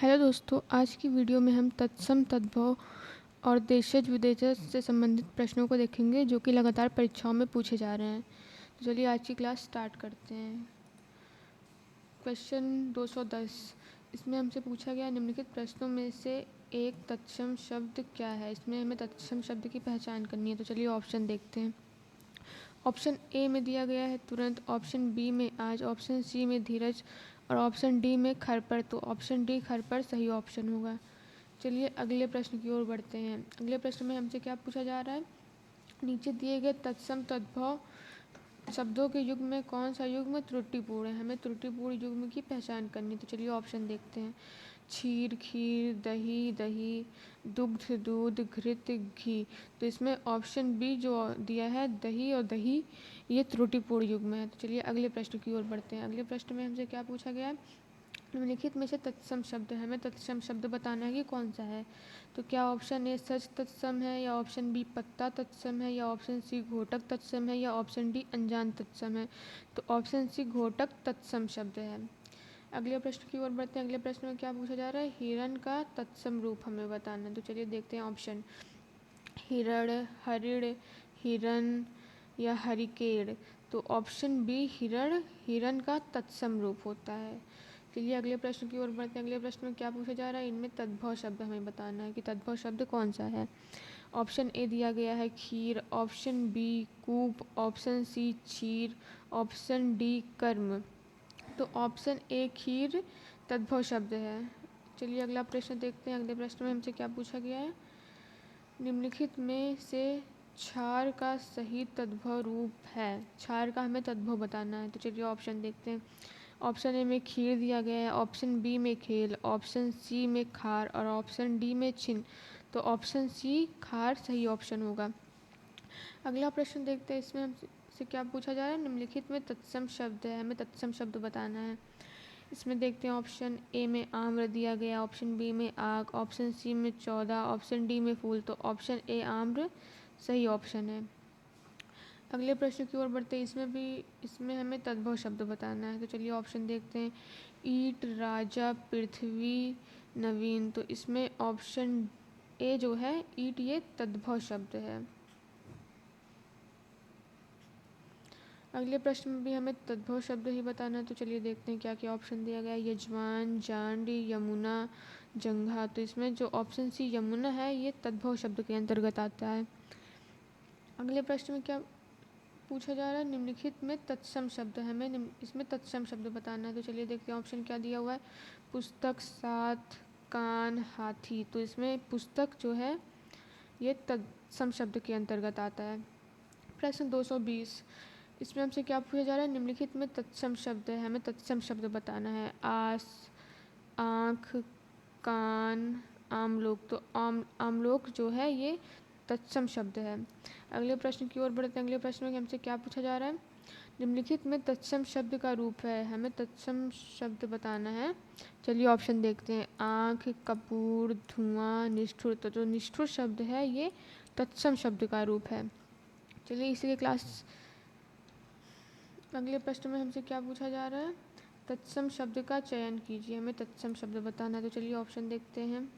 Hello दोस्तों, आज की वीडियो में हम तत्सम तद्भव और देशज विदेशज से संबंधित प्रश्नों को देखेंगे जो कि लगातार परीक्षाओं में पूछे जा रहे हैं। तो चलिए आज की क्लास स्टार्ट करते हैं। क्वेश्चन 210, इसमें हमसे पूछा गया निम्नलिखित प्रश्नों में से एक तत्सम शब्द क्या है। इसमें हमें तत्सम शब्द की पहचान करनी है। तो चलिए ऑप्शन देखते हैं। ऑप्शन ए में दिया गया है तुरंत, ऑप्शन बी में आज, ऑप्शन सी में धीरज और ऑप्शन डी में खर पर। तो ऑप्शन डी खर पर सही ऑप्शन होगा। चलिए अगले प्रश्न की ओर बढ़ते हैं। अगले प्रश्न में हमसे क्या पूछा जा रहा है, नीचे दिए गए तत्सम तद्भव शब्दों के युग्म में कौन सा युग्म त्रुटिपूर्ण है। हमें त्रुटिपूर्ण युग्म की पहचान करनी। तो चलिए ऑप्शन देखते हैं। क्षीर खीर, दही दही, दुग्ध दूध, घृत घी। तो इसमें ऑप्शन बी जो दिया है दही और दही, ये त्रुटिपूर्ण युग्म है। तो चलिए अगले प्रश्न की ओर बढ़ते हैं। अगले प्रश्न में हमसे क्या पूछा गया है, निम्नलिखित में से तत्सम शब्द है, हमें तत्सम शब्द बताना है कि कौन सा है। तो क्या ऑप्शन ए सच तत्सम है, या ऑप्शन बी पत्ता तत्सम है, या ऑप्शन सी घोटक तत्सम है, या ऑप्शन डी अनजान तत्सम है। तो ऑप्शन सी घोटक तत्सम शब्द है। अगले प्रश्न की ओर बढ़ते हैं। अगले प्रश्न में क्या पूछा जा रहा है, हिरण का तत्सम रूप हमें बताना है। तो चलिए देखते हैं ऑप्शन। हिरण, हरिण, हिरन या हरिकेड़। तो ऑप्शन बी हिरण, हिरन का तत्सम रूप होता है। चलिए अगले प्रश्न की ओर बढ़ते हैं। अगले प्रश्न में क्या पूछा जा रहा है, इनमें तद्भव शब्द हमें बताना है कि तद्भव शब्द कौन सा है। ऑप्शन ए दिया गया है खीर, ऑप्शन बी कूप, ऑप्शन सी क्षीर, ऑप्शन डी कर्म। तो ऑप्शन ए खीर तद्भव शब्द है। चलिए अगला प्रश्न देखते हैं। अगले प्रश्न में हमसे क्या पूछा गया है, निम्नलिखित में से क्षार का सही तद्भव रूप है। क्षार का हमें तद्भव बताना है। तो चलिए ऑप्शन देखते हैं। ऑप्शन ए में खीर दिया गया है, ऑप्शन बी में खेल, ऑप्शन सी में खार और ऑप्शन डी में छिन। तो ऑप्शन सी खार सही ऑप्शन होगा। अगला प्रश्न देखते हैं। इसमें हमसे क्या पूछा जा रहा है, निम्नलिखित में तत्सम शब्द है, हमें तत्सम शब्द बताना है। इसमें देखते हैं। ऑप्शन ए में आम्र दिया गया, ऑप्शन बी में आग, ऑप्शन सी में 14, ऑप्शन डी में फूल। तो ऑप्शन ए आम्र सही ऑप्शन है। अगले प्रश्न की ओर बढ़ते हैं। इसमें हमें तद्भव शब्द बताना है। तो चलिए ऑप्शन देखते हैं। ईट, राजा, पृथ्वी, नवीन। तो इसमें ऑप्शन ए जो है ईट, ये तद्भव शब्द है। अगले प्रश्न में भी हमें तद्भव शब्द ही बताना है। तो चलिए देखते हैं क्या क्या ऑप्शन दिया गया है। यजमान, जांड, यमुना, जंघा। तो इसमें जो ऑप्शन सी यमुना है, ये तद्भव शब्द के अंतर्गत आता है। अगले प्रश्न में क्या पूछा जा रहा है, निम्नलिखित में तत्सम शब्द है, हमें इसमें तत्सम शब्द बताना है। तो चलिए देखते हैं ऑप्शन क्या दिया हुआ है। पुस्तक, साथ, कान, हाथी। तो इसमें पुस्तक जो है ये तत्सम शब्द के अंतर्गत आता है। प्रश्न 220, इसमें हमसे क्या पूछा जा रहा है, निम्नलिखित में तत्सम शब्द है, हमें तत्सम शब्द बताना है। आस, आँख, कान, आमलोक। तो आमलोक जो है ये तत्सम शब्द है। अगले प्रश्न की ओर बढ़ते हैं। अगले प्रश्न में हमसे क्या पूछा जा रहा है, निम्नलिखित में तत्सम शब्द का रूप है, हमें तत्सम शब्द बताना है। चलिए ऑप्शन देखते हैं। आँख, कपूर, धुआं, निष्ठुर। तो जो निष्ठुर शब्द है ये तत्सम शब्द का रूप है। चलिए इसी क्लास अगले प्रश्न में हमसे क्या पूछा जा रहा है, तत्सम शब्द का चयन कीजिए, हमें तत्सम शब्द बताना है। तो चलिए ऑप्शन देखते हैं।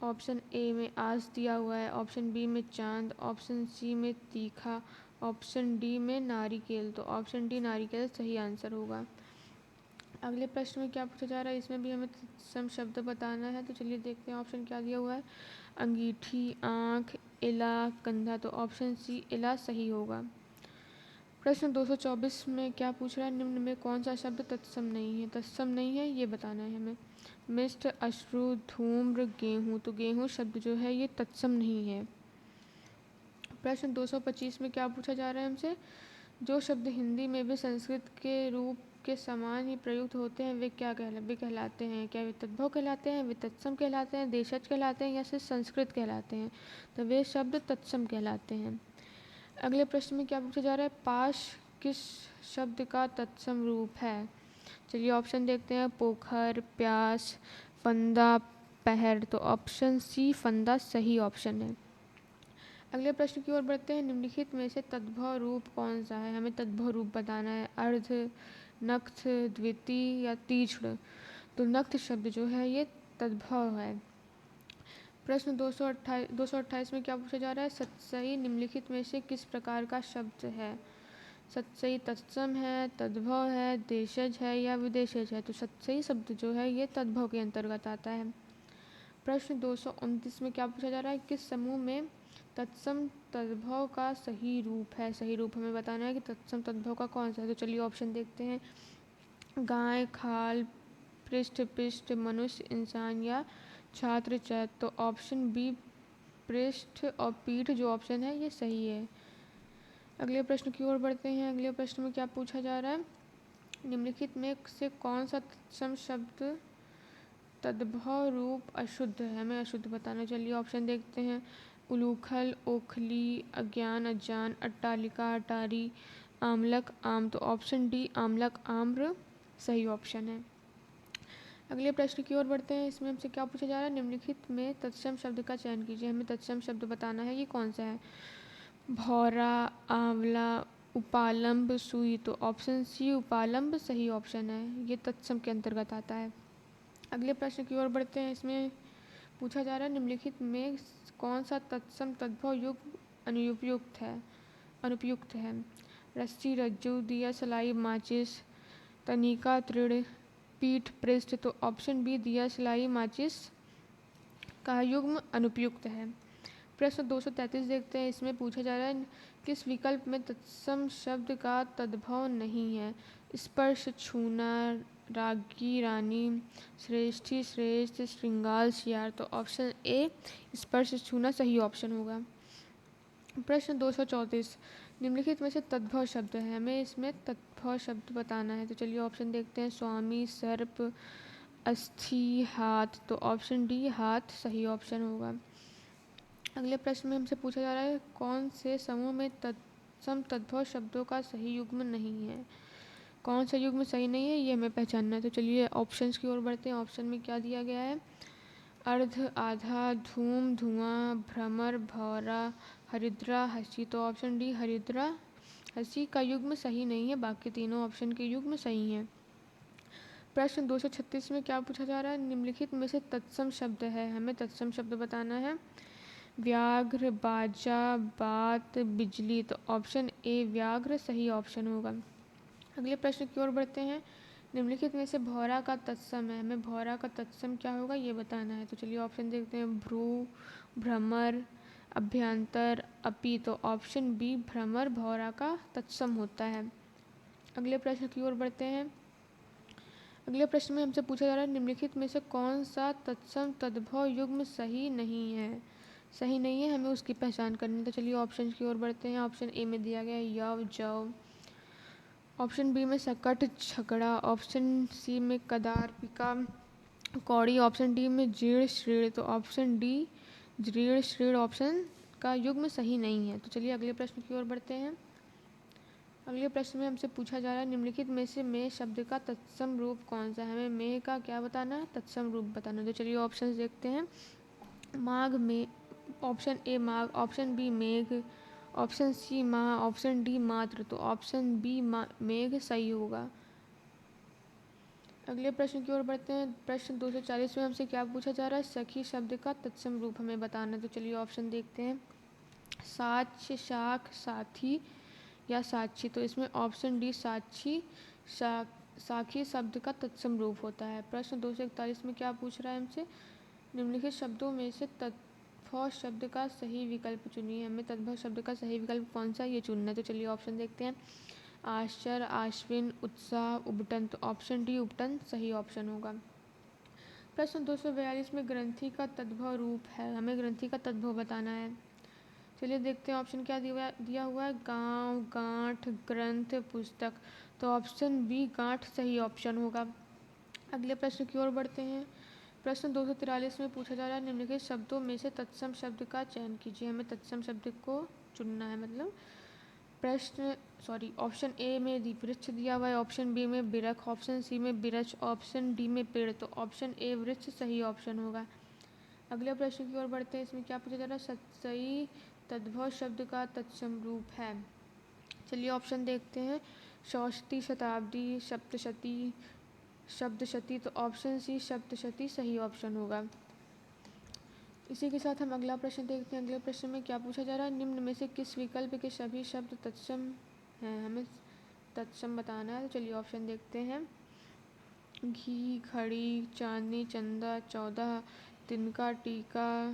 ऑप्शन ए में आज दिया हुआ है, ऑप्शन बी में चांद, ऑप्शन सी में तीखा, ऑप्शन डी में नारिकेल। तो ऑप्शन डी नारिकेल सही आंसर होगा। अगले प्रश्न में क्या पूछा जा रहा है, इसमें भी हमें तत्सम शब्द बताना है। तो चलिए देखते हैं ऑप्शन क्या दिया हुआ है। अंगीठी, आँख, इला, कंधा। तो ऑप्शन सी इला सही होगा। प्रश्न 224 में क्या पूछ रहा है, निम्न में कौन सा शब्द तत्सम नहीं है। तत्सम नहीं है ये बताना है हमें। मिष्ट, अश्रु, धूम्र, गेहूँ। तो गेहूँ शब्द जो है ये तत्सम नहीं है। प्रश्न 225 में क्या पूछा जा रहा है हमसे, जो शब्द हिंदी में भी संस्कृत के रूप के समान ही प्रयुक्त होते हैं वे कहलाते हैं। क्या वे तद्भव कहलाते हैं, वे तत्सम कहलाते हैं, देशज कहलाते हैं, या सिर्फ संस्कृत कहलाते हैं। तो वे शब्द तत्सम कहलाते हैं। अगले प्रश्न में क्या पूछा जा रहा है, पाश किस शब्द का तत्सम रूप है। चलिए ऑप्शन देखते हैं। पोखर, प्यास, फंदा, पहर। तो ऑप्शन सी फंदा सही ऑप्शन है। अगले प्रश्न की ओर बढ़ते हैं। निम्नलिखित में से तद्भव रूप कौन सा है, हमें तद्भव रूप बताना है। अर्ध, नक्थ, द्वितीय या तीक्ष्ण। तो नक्त शब्द जो है ये तद्भव है। प्रश्न 228 में क्या पूछा जा रहा है? सत्सई निम्नलिखित में से किस प्रकार का शब्द है? सत्सई तत्सम है, तद्भव है, देशज है या विदेशज है? तो सत्सई शब्द जो है ये तद्भव के अंतर्गत आता है। प्रश्न 229 में क्या पूछा जा रहा है? किस समूह में तत्सम तद्भव का सही रूप है? सही रूप हमें बताना है कि तत्सम तद्भव का कौन सा है। तो चलिए ऑप्शन देखते हैं। गाय, खाल, पृष्ठ, पिष्ट, मनुष्य, इंसान या छात्र, चैत। तो ऑप्शन बी पृष्ठ और पीठ जो ऑप्शन है ये सही है। अगले प्रश्न की ओर बढ़ते हैं। अगले प्रश्न में क्या पूछा जा रहा है? निम्नलिखित में से कौन सा तत्सम शब्द तद्भव रूप अशुद्ध है? हमें अशुद्ध बताना। चलिए ऑप्शन देखते हैं। उलूखल, ओखली, अज्ञान, अज्ञान, अट्टालिका, अटारी, आमलक, आम। तो ऑप्शन डी आमलक, आम्र सही ऑप्शन है। अगले प्रश्न की ओर बढ़ते हैं। इसमें हमसे क्या पूछा जा रहा है? निम्नलिखित में तत्सम शब्द का चयन कीजिए। हमें तत्सम शब्द बताना है, ये कौन सा है? भौरा, आंवला, उपालंब, सुई। तो ऑप्शन सी उपालंब सही ऑप्शन है, ये तत्सम के अंतर्गत आता है। अगले प्रश्न की ओर बढ़ते हैं। इसमें पूछा जा रहा है निम्नलिखित में कौन सा तत्सम तद्भव युग अनुपयुक्त है? रस्सी, रज्जु, दिया, सलाई, माचिस, तनिका, तृण, पीठ, पृष्ठ। तो ऑप्शन बी दिया, सलाई, माचिस का युग्म अनुपयुक्त है। प्रश्न 233 देखते हैं। इसमें पूछा जा रहा है किस विकल्प में तत्सम शब्द का तद्भव नहीं है? स्पर्श, छूना, रागी, रानी, श्रेष्ठी, श्रेष्ठ, श्रृंगार, शियार। तो ऑप्शन ए स्पर्श छूना सही ऑप्शन होगा। प्रश्न 234 निम्नलिखित में से तद्भव शब्द है, हमें इसमें तद्भव शब्द बताना है। तो चलिए ऑप्शन देखते हैं। स्वामी, सर्प, अस्थि, हाथ। तो ऑप्शन डी हाथ सही ऑप्शन होगा। अगले प्रश्न में हमसे पूछा जा रहा है कौन से समूह में तत्सम तद्भव शब्दों का सही युग्म नहीं है? कौन सा युग्म सही नहीं है ये हमें पहचानना है। तो चलिए ऑप्शंस की ओर बढ़ते हैं। ऑप्शन में क्या दिया गया है? अर्ध, आधा, धूम, धुआं, भ्रमर, भौरा, हरिद्रा, हंसी। तो ऑप्शन डी हरिद्रा हंसी का युग्म सही नहीं है, बाकी तीनों ऑप्शन के युग्म सही हैं। प्रश्न 236 में क्या पूछा जा रहा है? निम्नलिखित में से तत्सम शब्द है, हमें तत्सम शब्द बताना है। व्याघ्र, बाजा, बात, बिजली। तो ऑप्शन ए व्याघ्र सही ऑप्शन होगा। अगले प्रश्न की ओर बढ़ते हैं। निम्नलिखित में से भौरा का तत्सम है, हमें भौरा का तत्सम क्या होगा ये बताना है। तो चलिए ऑप्शन देखते हैं। भ्रू, भ्रमर, अभ्यंतर, अपी। तो ऑप्शन बी भ्रमर भौरा का तत्सम होता है। अगले प्रश्न की ओर बढ़ते हैं। अगले प्रश्न में हमसे पूछा जा रहा है निम्नलिखित में से कौन सा तत्सम तद्भव युग्म सही नहीं है? सही नहीं है, हमें उसकी पहचान करनी है। तो चलिए ऑप्शन की ओर बढ़ते हैं। ऑप्शन ए में दिया गया है यव, जव। ऑप्शन बी में सकट, झगड़ा। ऑप्शन सी में कदार्पिका, कौड़ी। ऑप्शन डी में जीर्ण, श्रीण। तो ऑप्शन डी जीर्ण श्रीण ऑप्शन का युग्म सही नहीं है। तो चलिए अगले प्रश्न की ओर बढ़ते हैं। अगले प्रश्न में हमसे पूछा जा रहा है निम्नलिखित में से मेह शब्द का तत्सम रूप कौन सा है? हमें मेह का क्या बताना है? तत्सम रूप बताना है। तो चलिए ऑप्शन देखते हैं। माघ में, ऑप्शन ए माघ, ऑप्शन बी मेघ, ऑप्शन सी माह, ऑप्शन डी मात्र। तो ऑप्शन बी मेघ सही होगा। अगले प्रश्न की ओर बढ़ते हैं। प्रश्न 240 में हमसे क्या पूछा जा रहा है? सखी शब्द का तत्सम रूप हमें बताना है। तो चलिए ऑप्शन देखते हैं। साक्ष्य, शाख, साथी या साक्षी। तो इसमें ऑप्शन डी साक्षी साखी शब्द का तत्सम रूप होता है। प्रश्न 241 में क्या पूछ रहा है हमसे? निम्नलिखित शब्दों में से तद्भव शब्द का सही विकल्प चुनिए। हमें तद्भव शब्द का सही विकल्प कौन सा ये चुनना है। तो चलिए ऑप्शन देखते हैं। आश्चर्य, आश्विन, उत्साह, उबटन। तो ऑप्शन डी उबटन सही ऑप्शन होगा। प्रश्न 242 में ग्रंथि का तद्भव रूप है, हमें ग्रंथि का तद्भव बताना है। चलिए देखते हैं ऑप्शन क्या दिया हुआ है। गांव, गांठ, ग्रंथ, पुस्तक। तो ऑप्शन बी गांठ सही ऑप्शन होगा। अगले प्रश्न की ओर बढ़ते हैं। प्रश्न 243 में पूछा जा रहा है निम्नलिखित शब्दों में से तत्सम शब्द का चयन कीजिए। हमें तत्सम शब्द को चुनना है। मतलब ऑप्शन ए में वृक्ष दिया हुआ है, ऑप्शन बी में बिरख, ऑप्शन सी में बिरछ, ऑप्शन डी में पेड़। तो ऑप्शन ए वृक्ष सही ऑप्शन होगा। अगले प्रश्न की ओर बढ़ते हैं। इसमें क्या पूछा जा रहा है? सत्सई तद्भव शब्द का तत्सम रूप है। चलिए ऑप्शन देखते हैं। षष्ठी, शताब्दी, सप्तशती, शब्दशती, तो ऑप्शन सी शब्दशती सही ऑप्शन होगा। इसी के साथ हम अगला प्रश्न देखते हैं। अगले प्रश्न में क्या पूछा जा रहा है, निम्न में से किस विकल्प के सभी शब्द तत्सम हैं, हमें तत्सम बताना है। तो चलिए ऑप्शन देखते हैं। घी, घड़ी, चांदनी, चंदा, 14, तिनका, टीका,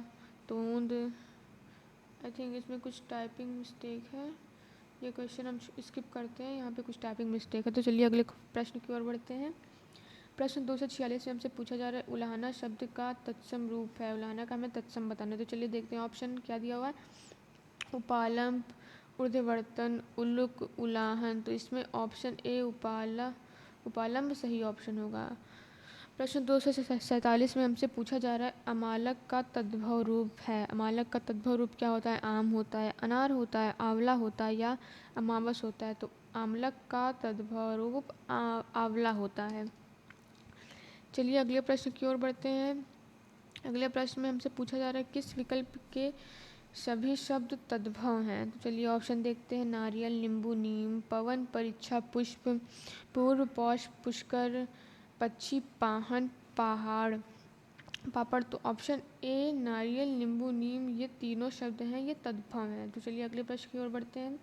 तोंद। आई थिंक इसमें कुछ टाइपिंग मिस्टेक है, ये क्वेश्चन हम स्किप करते हैं, यहाँ पे कुछ टाइपिंग मिस्टेक है। तो चलिए अगले प्रश्न की ओर बढ़ते हैं। प्रश्न 246 में हमसे पूछा जा रहा है, उलाहना शब्द का तत्सम रूप है, उलाहना का हमें तत्सम बताना है। तो चलिए देखते हैं ऑप्शन क्या दिया हुआ है। उपालंब, ऊर्ध्ववर्तन, उलुक, उलाहन। तो इसमें ऑप्शन ए उपालंब सही ऑप्शन होगा। प्रश्न 247 में हमसे पूछा जा रहा है, अमालक का तद्भव रूप है। अमालक का तद्भव रूप क्या होता है, आम होता है, अनार होता है, आंवला होता है या अमावस होता है। तो आमलक का तद्भव रूप आंवला होता है। चलिए अगले प्रश्न की ओर बढ़ते हैं। अगले प्रश्न में हमसे पूछा जा रहा है, किस विकल्प के सभी शब्द तद्भव हैं। तो चलिए ऑप्शन देखते हैं। नारियल, नींबू, नीम, पवन, परीक्षा, पुष्प, पूर्व, पौष, पुष्कर, पक्षी, पाहन, पहाड़, पापड़। तो ऑप्शन ए नारियल, नींबू, नीम, ये तीनों शब्द हैं, ये तद्भव हैं। तो चलिए अगले प्रश्न की ओर बढ़ते हैं।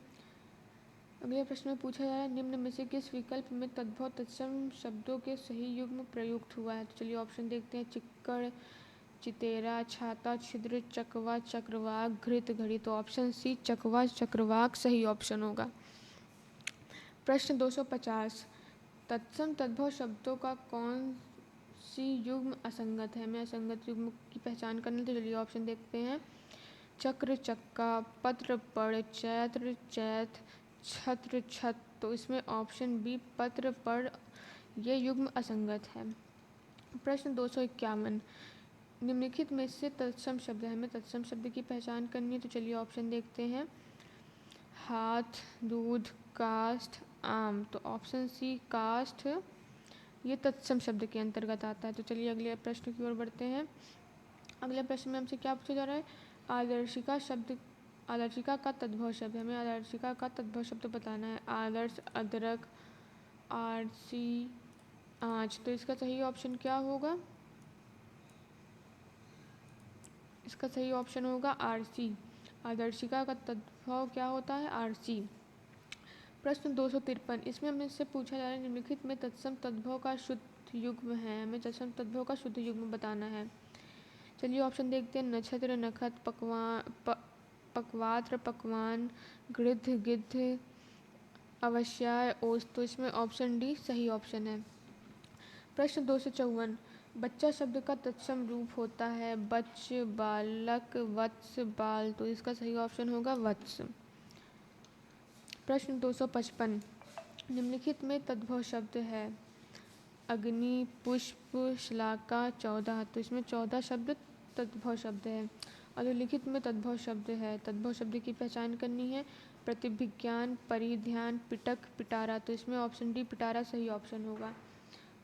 अगले प्रश्न में पूछा जा रहा है, निम्न में से किस विकल्प में तद्भव तत्सम शब्दों के सही युग्म प्रयुक्त हुआ है। तो चलिए ऑप्शन देखते हैं। चिक्कड़, चितेरा, छाता, छिद्र, चकवा, चक्रवाक, घृत, घड़ी। तो ऑप्शन सी चकवा चक्रवाक सही ऑप्शन होगा। प्रश्न 250, तत्सम तद्भव शब्दों का कौन सी युग्म असंगत है, हमें असंगत युग्म की पहचान करनी। तो चलिए ऑप्शन देखते हैं। चक्र, चक्का, पत्र, पड़, चैत्र, चैत, छत्र, छत। तो इसमें ऑप्शन बी पत्र, पड़, ये युग्म असंगत है। प्रश्न 251, निम्नलिखित में से तत्सम शब्द है, हमें तत्सम शब्द की पहचान करनी है। तो चलिए ऑप्शन देखते हैं। हाथ, दूध, काष्ठ, आम। तो ऑप्शन सी काष्ठ, ये तत्सम शब्द के अंतर्गत आता है। तो चलिए अगले प्रश्न की ओर बढ़ते हैं। अगले प्रश्न में हमसे क्या पूछा जा रहा है, आदर्शिका का तद्भव शब्द, हमें आदर्शिका का तद्भव शब्द बताना है। आदर्श, अदरक, आरसी, आँच। तो इसका सही ऑप्शन क्या होगा, इसका सही ऑप्शन होगा आरसी। आदर्शिका का तद्भव क्या होता है, आरसी। प्रश्न 253, इसमें हमें से पूछा जा रहा है, निम्नलिखित में तत्सम तद्भव का शुद्ध युग्म है, हमें तत्सम तद्भव का शुद्ध युग्म बताना है। चलिए ऑप्शन देखते हैं। नक्षत्र, नखत, पक्वात्र, पकवान, गृध्र, गिद्ध, अवश्याय, ओस। तो इसमें ऑप्शन डी सही ऑप्शन है। प्रश्न 254, बच्चा शब्द का तत्सम रूप होता है बच्च, बालक, वत्स, बाल। तो इसका सही ऑप्शन होगा वत्स। प्रश्न 255, निम्नलिखित में तद्भव शब्द है अग्नि, पुष्प, श्लाका, 14। तो इसमें 14 शब्द तद्भव शब्द है। अधोलिखित में तद्भव शब्द है, तद्भव शब्द की पहचान करनी है। प्रतिभिज्ञान, परिध्यान, पिटक, पिटारा। तो इसमें ऑप्शन डी पिटारा सही ऑप्शन होगा।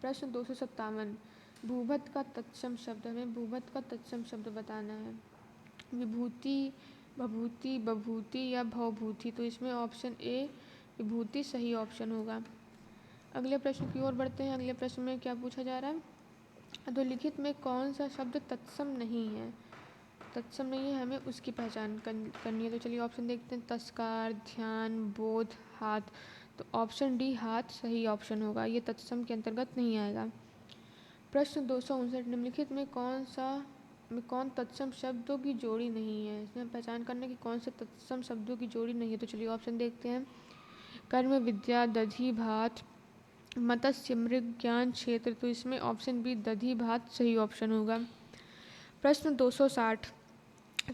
प्रश्न 257, भूभत का तत्सम शब्द, हमें भूभत का तत्सम शब्द बताना है। विभूति, भभूति, बभूति या भवभूति। तो इसमें ऑप्शन ए विभूति सही ऑप्शन होगा। अगले प्रश्न की ओर बढ़ते हैं। अगले प्रश्न में क्या पूछा जा रहा है, अधोलिखित में कौन सा शब्द तत्सम नहीं है, तत्सम नहीं है, हमें उसकी पहचान करनी है। तो चलिए ऑप्शन देखते हैं। तस्कार, ध्यान, बोध, हाथ। तो ऑप्शन डी हाथ सही ऑप्शन होगा, ये तत्सम के अंतर्गत नहीं आएगा। प्रश्न 259, निम्नलिखित में कौन तत्सम शब्दों की जोड़ी नहीं है, इसमें पहचान करना कि कौन से तत्सम शब्दों की जोड़ी नहीं है। तो चलिए ऑप्शन देखते हैं। कर्म, विद्या, दधि, भात, मत्स्य, मृग, ज्ञान, क्षेत्र। तो इसमें ऑप्शन बी दधि भात सही ऑप्शन होगा। प्रश्न 260,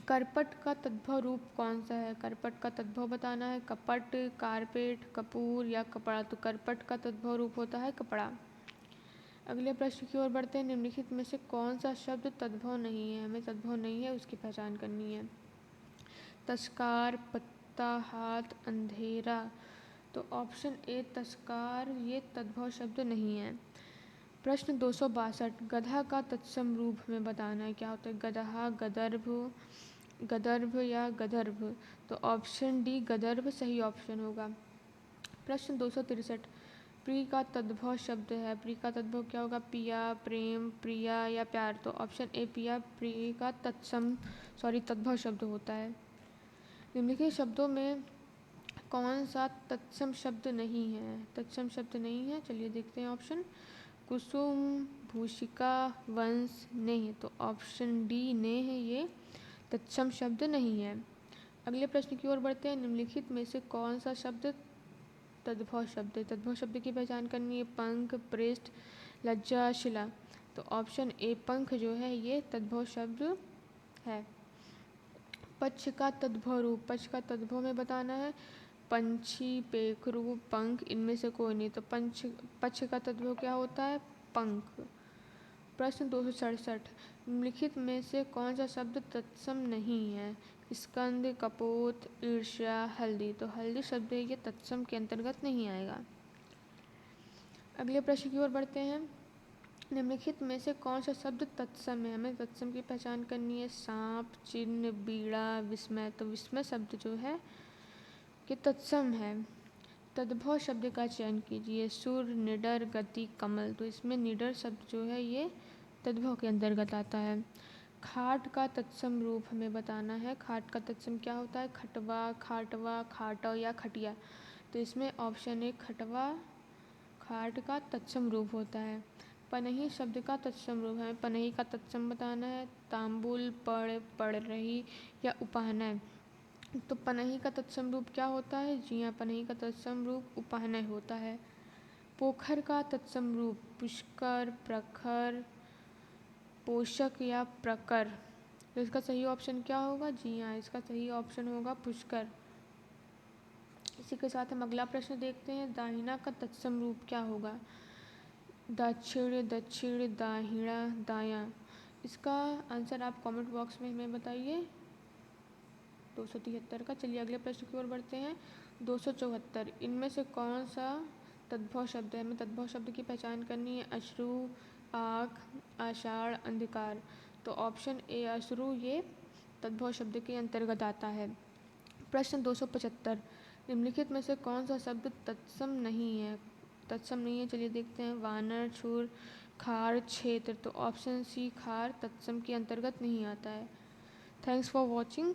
करपट का तद्भव रूप कौन सा है, करपट का तद्भव बताना है। कपट, कारपेट, कपूर या कपड़ा। तो करपट का तद्भव रूप होता है कपड़ा। अगले प्रश्न की ओर बढ़ते हैं। निम्नलिखित में से कौन सा शब्द तद्भव नहीं है, हमें तद्भव नहीं है उसकी पहचान करनी है। तस्कार, पत्ता, हाथ, अंधेरा। तो ऑप्शन ए तस्कार, ये तद्भव शब्द नहीं है। प्रश्न 262, गधा का तत्सम रूप हमें बताना है, क्या होता है गदहा, गदर्भ, गदर्भ या गदर्भ। तो ऑप्शन डी गदर्भ सही ऑप्शन होगा। प्रश्न 263, प्री का तद्भव शब्द है, प्री का तद्भव क्या होगा? पिया, प्रेम, प्रिया या प्यार। तो ऑप्शन ए पिया प्री का तद्भव शब्द होता है। निम्नलिखित शब्दों में कौन सा तत्सम शब्द नहीं है? तत्सम शब्द नहीं है, चलिए देखते हैं ऑप्शन। कुसुम, भूषिका, वंश, नेह। तो ऑप्शन डी नेह ये तत्सम शब्द नहीं है। अगले प्रश्न की ओर बढ़ते हैं। निम्नलिखित में से कौन सा शब्द तद्भव शब्द है? तद्भव शब्द की पहचान करनी है। पंख, पृष्ठ, लज्जा, शिला। तो ऑप्शन ए पंख जो है ये तद्भव शब्द है। पक्ष का तद्भव रूप, पक्ष का तद्भव में बताना है। पंछी, पेखरू, पंख, इनमें से कोई नहीं। तो पक्ष का तद्भव क्या होता है? पंख। प्रश्न 267, निम्नलिखित में से कौन सा शब्द तत्सम नहीं है? स्कंद, कपोत, ईर्ष्या, हल्दी। तो हल्दी शब्द ये तत्सम के अंतर्गत नहीं आएगा। अगले प्रश्न की ओर बढ़ते हैं। निम्नलिखित में से कौन सा शब्द तत्सम है? हमें तत्सम की पहचान करनी है। सांप, चिन्ह, बीड़ा, विस्मय। तो विस्मय शब्द जो है कि तत्सम है। तद्भव शब्द का चयन कीजिए। सुर, निडर, गति, कमल। तो इसमें निडर शब्द जो है ये तद्भव के अंतर्गत आता है। खाट का तत्सम रूप हमें बताना है। खाट का तत्सम क्या होता है? खटवा, खाटवा, खाटव या खटिया। तो इसमें ऑप्शन ए खटवा खाट का तत्सम रूप होता है। पनही शब्द का तत्सम रूप है। पनही का तत्सम बताना है। तांबुल, पढ़ रही या उपाहनय। तो पनही का तत्सम रूप क्या होता है? जी हाँ, पनही का तत्सम रूप उपाहनय होता है। पोखर का तत्सम रूप पुष्कर, प्रखर, पोषक या प्रकर। तो इसका सही ऑप्शन क्या होगा? जी हाँ, इसका सही ऑप्शन होगा पुष्कर। इसी के साथ हम अगला प्रश्न देखते हैं। दाहिना का तत्सम रूप क्या होगा? दक्षिण, दक्षिण, दाहिना, दायां। इसका आंसर आप कमेंट बॉक्स में हमें बताइए। 273 का। चलिए अगले प्रश्न की ओर बढ़ते हैं। 274, इनमें से कौन सा तद्भव शब्द है? हमें तद्भव शब्द की पहचान करनी है। अश्रु, आँख, आषाढ़, अंधकार। तो ऑप्शन ए अश्रु ये तद्भव शब्द के अंतर्गत आता है। प्रश्न 275, निम्नलिखित में से कौन सा शब्द तत्सम नहीं है? तत्सम नहीं है, चलिए देखते हैं। वानर, छुर, खार, क्षेत्र। तो ऑप्शन सी खार तत्सम के अंतर्गत नहीं आता है। Thanks for watching.